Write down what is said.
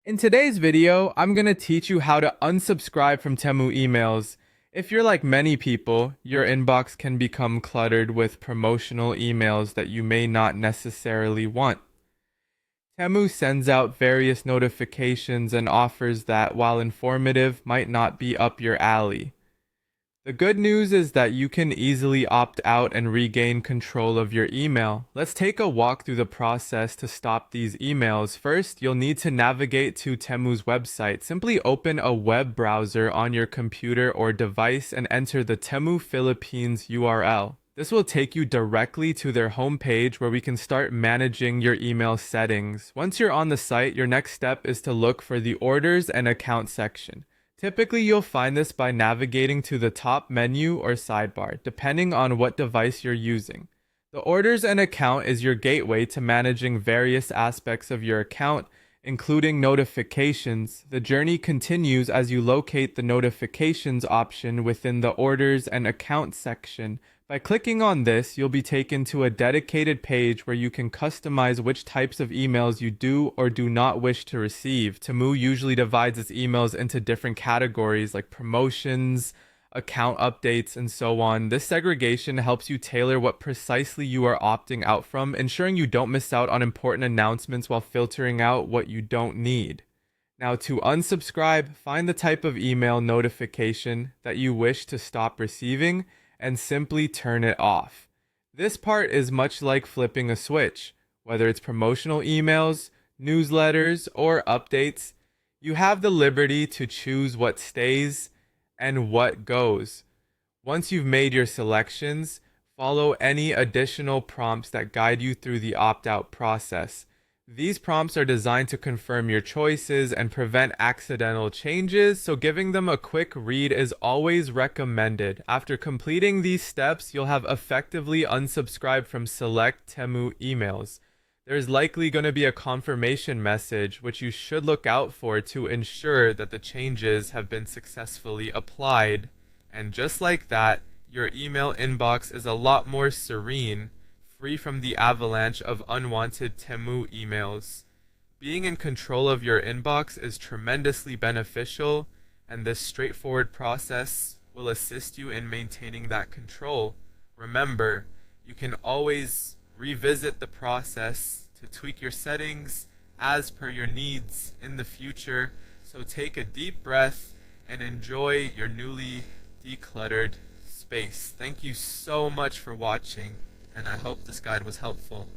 In today's video, I'm going to teach you how to unsubscribe from Temu emails. If you're like many people, your inbox can become cluttered with promotional emails that you may not necessarily want. Temu sends out various notifications and offers that, while informative, might not be up your alley. The good news is that you can easily opt out and regain control of your email. Let's take a walk through the process to stop these emails. First, you'll need to navigate to Temu's website. Simply open a web browser on your computer or device and enter the Temu Philippines URL. This will take you directly to their homepage where we can start managing your email settings. Once you're on the site, your next step is to look for the orders and account section. Typically, you'll find this by navigating to the top menu or sidebar, depending on what device you're using. The orders and account is your gateway to managing various aspects of your account, including notifications. The journey continues as you locate the notifications option within the orders and account section. By clicking on this, you'll be taken to a dedicated page where you can customize which types of emails you do or do not wish to receive. Temu usually divides its emails into different categories like promotions, account updates, and so on. This segregation helps you tailor what precisely you are opting out from, ensuring you don't miss out on important announcements while filtering out what you don't need. Now, to unsubscribe, find the type of email notification that you wish to stop receiving and simply turn it off. This part is much like flipping a switch. Whether it's promotional emails, newsletters, or updates, you have the liberty to choose what stays and what goes. Once you've made your selections, follow any additional prompts that guide you through the opt-out process. These prompts are designed to confirm your choices and prevent accidental changes, so giving them a quick read is always recommended. After completing these steps, you'll have effectively unsubscribed from select Temu emails. There's likely going to be a confirmation message, which you should look out for to ensure that the changes have been successfully applied. And just like that, your email inbox is a lot more serene, free from the avalanche of unwanted Temu emails. Being in control of your inbox is tremendously beneficial, and this straightforward process will assist you in maintaining that control. Remember, you can always revisit the process to tweak your settings as per your needs in the future, so take a deep breath and enjoy your newly decluttered space. Thank you so much for watching, and I hope this guide was helpful.